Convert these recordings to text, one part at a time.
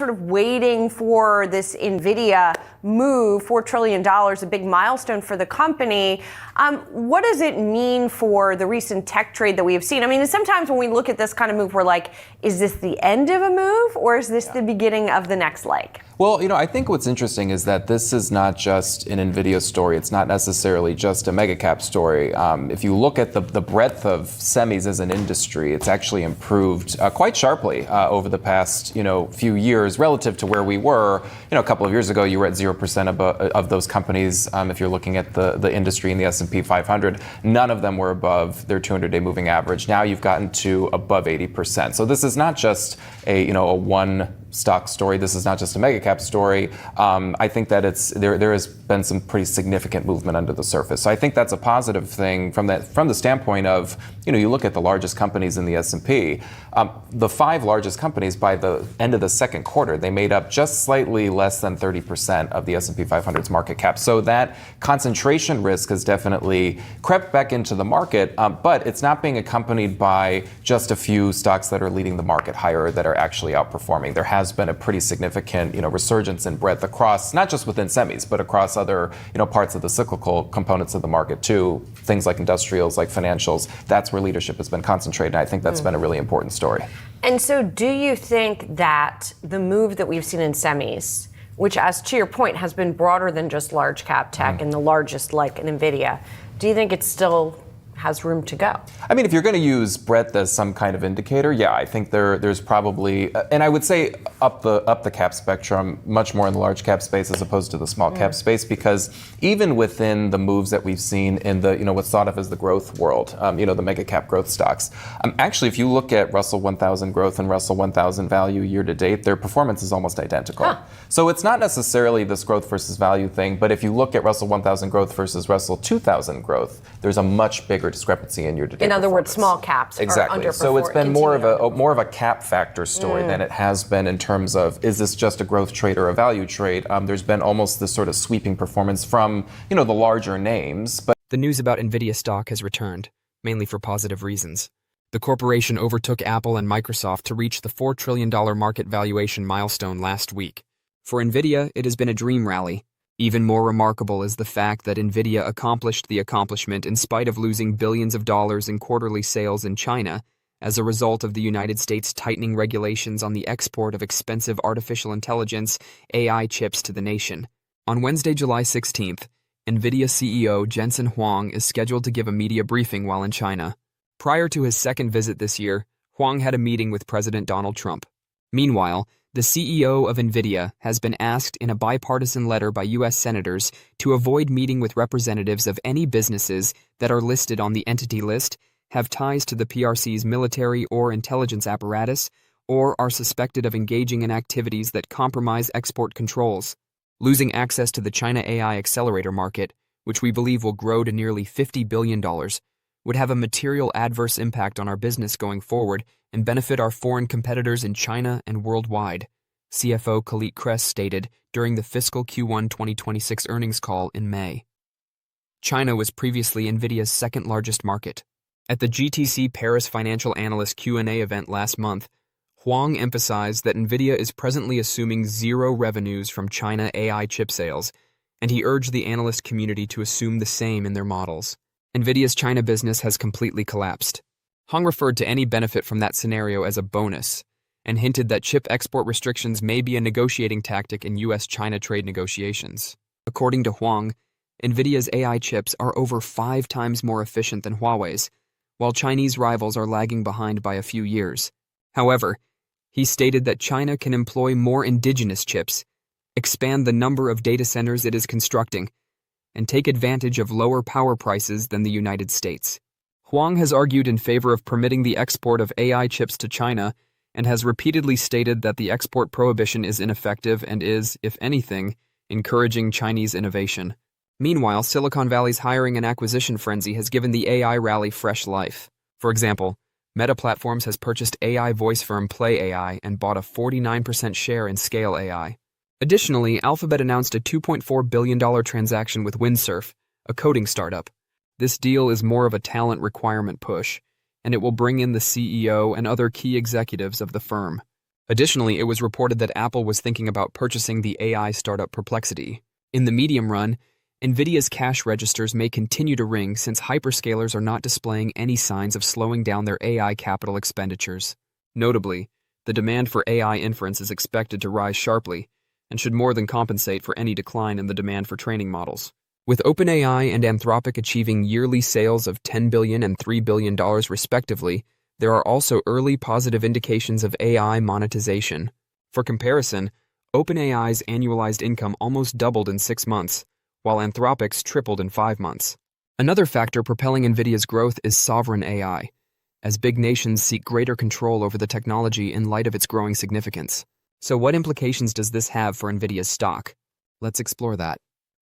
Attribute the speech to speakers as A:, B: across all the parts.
A: sort of waiting for this Nvidia move, $4 trillion, a big milestone for the company. What does it mean for the recent tech trade that we have seen? I mean, sometimes when we look at this kind of move, we're like, is this the end of a move or is this the beginning of the next leg?
B: Well, I think what's interesting is that this is not just an Nvidia story. It's not necessarily just a mega cap story. If you look at the breadth of semis as an industry, it's actually improved quite sharply over the past, few years relative to where we were. A couple of years ago, you were at 0% of those companies. If you're looking at the industry in the S&P 500, none of them were above their 200-day moving average. Now you've gotten to above 80%. So this is not just a one stock story. This is not just a mega cap story. I think that there has been some pretty significant movement under the surface. So I think that's a positive thing from the standpoint of, you look at the largest companies in the S&P. The 5 largest companies by the end of the second quarter, they made up just slightly less than 30% of the S&P 500's market cap. So that concentration risk has definitely crept back into the market, but it's not being accompanied by just a few stocks that are leading the market higher that are actually outperforming. There has been a pretty significant, resurgence in breadth across, not just within semis, but across other, parts of the cyclical components of the market too. Things like industrials, like financials. That's where leadership has been concentrated. And I think that's been a really important story.
A: And so do you think that the move that we've seen in semis, which, as to your point, has been broader than just large cap tech and the largest like an Nvidia, do you think it still has room to go?
B: I mean, if you're going to use breadth as some kind of indicator, yeah, I think there's probably, and I would say up the cap spectrum, much more in the large cap space as opposed to the small cap space, because even within the moves that we've seen in the, what's thought of as the growth world, the mega cap growth stocks, actually, if you look at Russell 1000 growth and Russell 1000 value year to date, their performance is almost identical. Huh. So it's not necessarily this growth versus value thing, but if you look at Russell 1000 growth versus Russell 2000 growth, there's a much bigger discrepancy in year-to-date.
A: In other words, small caps
B: exactly.
A: Are
B: so it's been more of a cap factor story than it has been in terms of, is this just a growth trade or a value trade? There's been almost this sort of sweeping performance from the larger names. But
C: the news about Nvidia stock has returned, mainly for positive reasons. The corporation overtook Apple and Microsoft to reach the $4 trillion market valuation milestone last week. For Nvidia, it has been a dream rally. Even more remarkable is the fact that Nvidia accomplished the accomplishment in spite of losing billions of dollars in quarterly sales in China as a result of the United States tightening regulations on the export of expensive artificial intelligence AI chips to the nation. On Wednesday, July 16th, Nvidia CEO Jensen Huang is scheduled to give a media briefing while in China. Prior to his second visit this year, Huang had a meeting with President Donald Trump. Meanwhile, the CEO of Nvidia has been asked in a bipartisan letter by U.S. senators to avoid meeting with representatives of any businesses that are listed on the entity list, have ties to the PRC's military or intelligence apparatus, or are suspected of engaging in activities that compromise export controls. Losing access to the China AI accelerator market, which we believe will grow to nearly $50 billion, would have a material adverse impact on our business going forward and benefit our foreign competitors in China and worldwide, CFO Khalid Kress stated during the fiscal Q1 2026 earnings call in May. China was previously Nvidia's second largest market. At the GTC Paris Financial Analyst Q&A event last month, Huang emphasized that Nvidia is presently assuming zero revenues from China AI chip sales, and he urged the analyst community to assume the same in their models. Nvidia's China business has completely collapsed. Huang referred to any benefit from that scenario as a bonus, and hinted that chip export restrictions may be a negotiating tactic in U.S.-China trade negotiations. According to Huang, Nvidia's AI chips are over 5 times more efficient than Huawei's, while Chinese rivals are lagging behind by a few years. However, he stated that China can employ more indigenous chips, expand the number of data centers it is constructing, and take advantage of lower power prices than the United States. Huang has argued in favor of permitting the export of AI chips to China and has repeatedly stated that the export prohibition is ineffective and is, if anything, encouraging Chinese innovation. Meanwhile, Silicon Valley's hiring and acquisition frenzy has given the AI rally fresh life. For example, Meta Platforms has purchased AI voice firm Play AI and bought a 49% share in Scale AI. Additionally, Alphabet announced a $2.4 billion transaction with Windsurf, a coding startup. This deal is more of a talent requirement push, and it will bring in the CEO and other key executives of the firm. Additionally, it was reported that Apple was thinking about purchasing the AI startup Perplexity. In the medium run, Nvidia's cash registers may continue to ring since hyperscalers are not displaying any signs of slowing down their AI capital expenditures. Notably, the demand for AI inference is expected to rise sharply and should more than compensate for any decline in the demand for training models. With OpenAI and Anthropic achieving yearly sales of $10 billion and $3 billion respectively, there are also early positive indications of AI monetization. For comparison, OpenAI's annualized income almost doubled in 6 months, while Anthropic's tripled in 5 months. Another factor propelling Nvidia's growth is sovereign AI, as big nations seek greater control over the technology in light of its growing significance. So what implications does this have for Nvidia's stock? Let's explore that.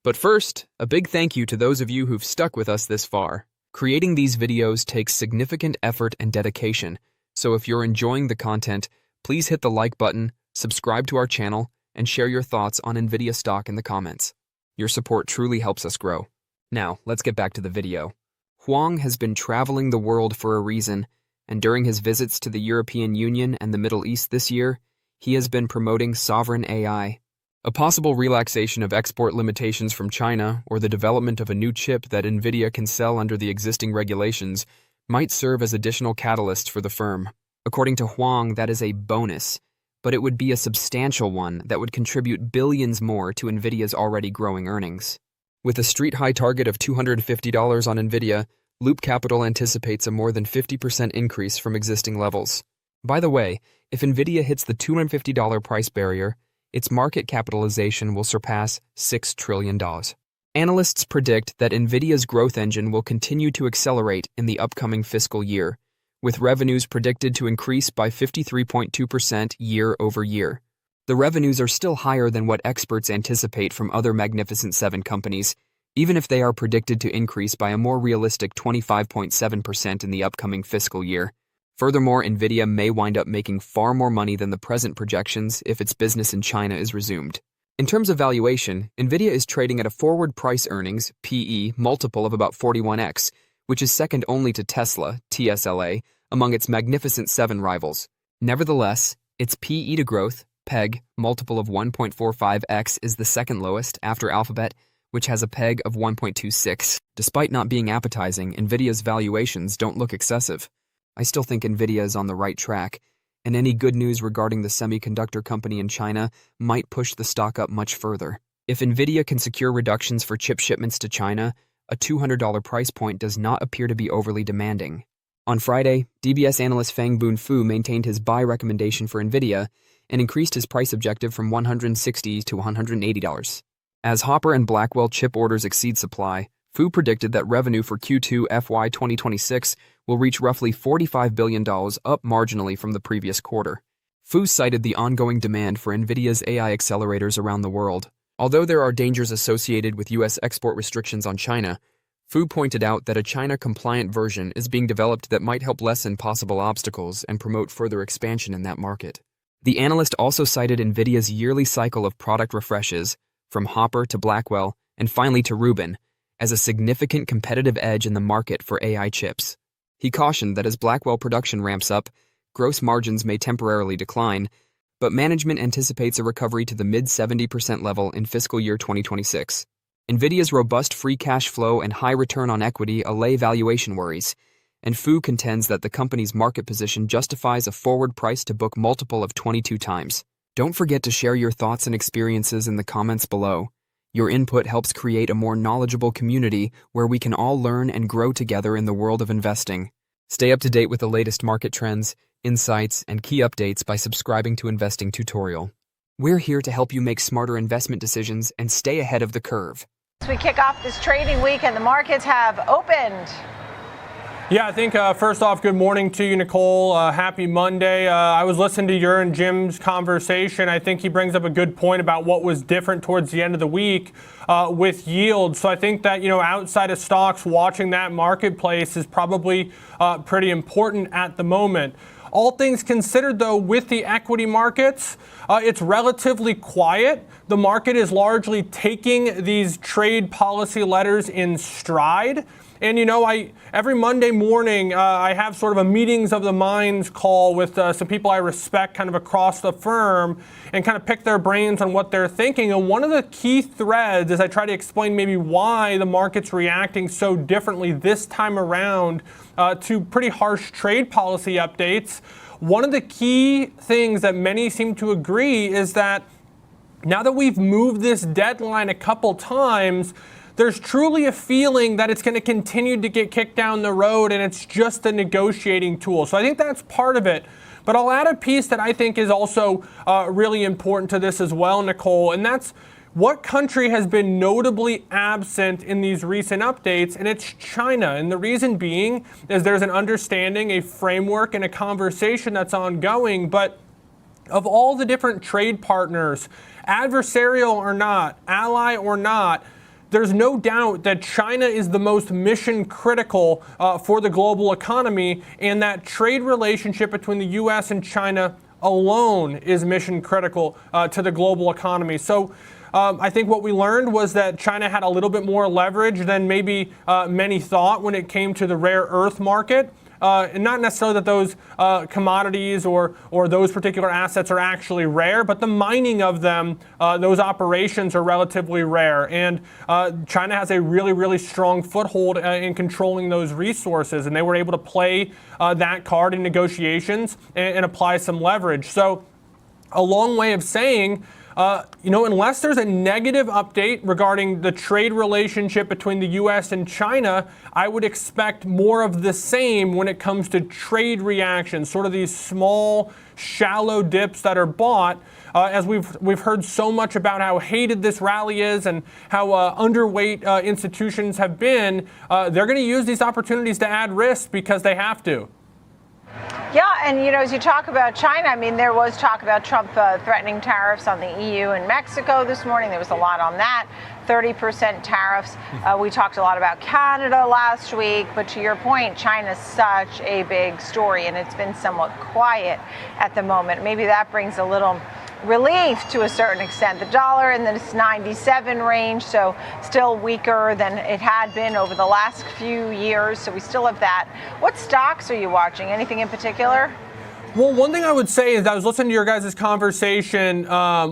C: But first, a big thank you to those of you who've stuck with us this far. Creating these videos takes significant effort and dedication, so if you're enjoying the content, please hit the like button, subscribe to our channel, and share your thoughts on Nvidia stock in the comments. Your support truly helps us grow. Now, let's get back to the video. Huang has been traveling the world for a reason, and during his visits to the European Union and the Middle East this year, he has been promoting sovereign AI. A possible relaxation of export limitations from China or the development of a new chip that Nvidia can sell under the existing regulations might serve as additional catalysts for the firm. According to Huang, that is a bonus, but it would be a substantial one that would contribute billions more to Nvidia's already growing earnings. With a street-high target of $250 on Nvidia, Loop Capital anticipates a more than 50% increase from existing levels. By the way, if Nvidia hits the $250 price barrier, its market capitalization will surpass $6 trillion. Analysts predict that Nvidia's growth engine will continue to accelerate in the upcoming fiscal year, with revenues predicted to increase by 53.2% year over year. The revenues are still higher than what experts anticipate from other Magnificent Seven companies, even if they are predicted to increase by a more realistic 25.7% in the upcoming fiscal year. Furthermore, Nvidia may wind up making far more money than the present projections if its business in China is resumed. In terms of valuation, Nvidia is trading at a forward price earnings (PE) multiple of about 41x, which is second only to Tesla (TSLA) among its Magnificent Seven rivals. Nevertheless, its PE to growth (PEG) multiple of 1.45x is the second lowest after Alphabet, which has a PEG of 1.26. Despite not being appetizing, Nvidia's valuations don't look excessive. I still think Nvidia is on the right track, and any good news regarding the semiconductor company in China might push the stock up much further. If Nvidia can secure reductions for chip shipments to China, a $200 price point does not appear to be overly demanding. On Friday, DBS analyst Fang Bunfu maintained his buy recommendation for Nvidia and increased his price objective from $160 to $180. As Hopper and Blackwell chip orders exceed supply, Fu predicted that revenue for Q2 FY 2026 will reach roughly $45 billion, up marginally from the previous quarter. Fu cited the ongoing demand for Nvidia's AI accelerators around the world. Although there are dangers associated with U.S. export restrictions on China, Fu pointed out that a China-compliant version is being developed that might help lessen possible obstacles and promote further expansion in that market. The analyst also cited Nvidia's yearly cycle of product refreshes, from Hopper to Blackwell, and finally to Rubin, as a significant competitive edge in the market for AI chips. He cautioned that as Blackwell production ramps up, gross margins may temporarily decline, but management anticipates a recovery to the mid-70% level in fiscal year 2026. Nvidia's robust free cash flow and high return on equity allay valuation worries, and Fu contends that the company's market position justifies a forward price-to-book multiple of 22 times. Don't forget to share your thoughts and experiences in the comments below. Your input helps create a more knowledgeable community where we can all learn and grow together in the world of investing. Stay up to date with the latest market trends, insights, and key updates by subscribing to Investing Tutorial. We're here to help you make smarter investment decisions and stay ahead of the curve.
D: As we kick off this trading week and the markets have opened.
E: Yeah, I think first off, good morning to you, Nicole. Happy Monday. I was listening to your and Jim's conversation. I think he brings up a good point about what was different towards the end of the week with yield. So I think that, outside of stocks, watching that marketplace is probably pretty important at the moment. All things considered, though, with the equity markets, it's relatively quiet. The market is largely taking these trade policy letters in stride. And every Monday morning, I have sort of a meetings of the minds call with some people I respect kind of across the firm and kind of pick their brains on what they're thinking. And one of the key threads is I try to explain maybe why the market's reacting so differently this time around to pretty harsh trade policy updates. One of the key things that many seem to agree is that now that we've moved this deadline a couple times, there's truly a feeling that it's going to continue to get kicked down the road and it's just a negotiating tool. So I think that's part of it. But I'll add a piece that I think is also really important to this as well, Nicole, and that's what country has been notably absent in these recent updates, and it's China. And the reason being is there's an understanding, a framework, and a conversation that's ongoing. But of all the different trade partners, adversarial or not, ally or not, there's no doubt that China is the most mission critical for the global economy, and that trade relationship between the U.S. and China alone is mission critical to the global economy. So I think what we learned was that China had a little bit more leverage than maybe many thought when it came to the rare earth market. And not necessarily that those commodities or those particular assets are actually rare, but the mining of them, those operations are relatively rare. And China has a really, really strong foothold in controlling those resources. And they were able to play that card in negotiations and apply some leverage. So a long way of saying, unless there's a negative update regarding the trade relationship between the U.S. and China, I would expect more of the same when it comes to trade reactions, sort of these small, shallow dips that are bought. As we've heard so much about how hated this rally is and how underweight institutions have been, they're going to use these opportunities to add risk because they have to.
D: Yeah, and as you talk about China, I mean, there was talk about Trump threatening tariffs on the EU and Mexico this morning. There was a lot on that, 30% tariffs. We talked a lot about Canada last week, but to your point, China's such a big story, and it's been somewhat quiet at the moment. Maybe that brings a little relief to a certain extent. The dollar in this 97 range, so still weaker than it had been over the last few years. So we still have that. What stocks are you watching? Anything in particular?
E: Well, one thing I would say is I was listening to your guys' conversation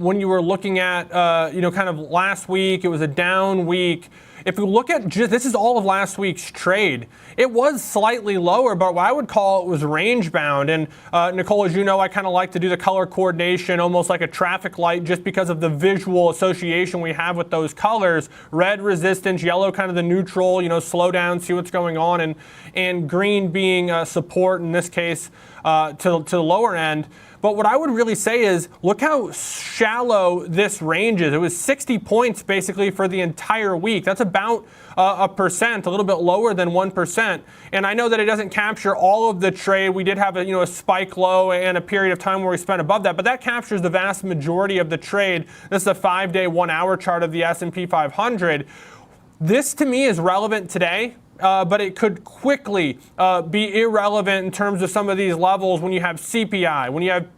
E: when you were looking at, kind of last week. It was a down week. If you look at this is all of last week's trade. It was slightly lower, but what I would call it was range bound. And Nicole, as you know, I kind of like to do the color coordination almost like a traffic light just because of the visual association we have with those colors. Red resistance, yellow kind of the neutral, slow down, see what's going on, and green being support in this case to the lower end. But what I would really say is, look how shallow this range is. It was 60 points basically for the entire week. That's about a percent, a little bit lower than 1%. And I know that it doesn't capture all of the trade. We did have a spike low and a period of time where we spent above that, but that captures the vast majority of the trade. This is a 5-day, 1-hour chart of the S&P 500. This to me is relevant today. But it could quickly be irrelevant in terms of some of these levels when you have CPI, when you have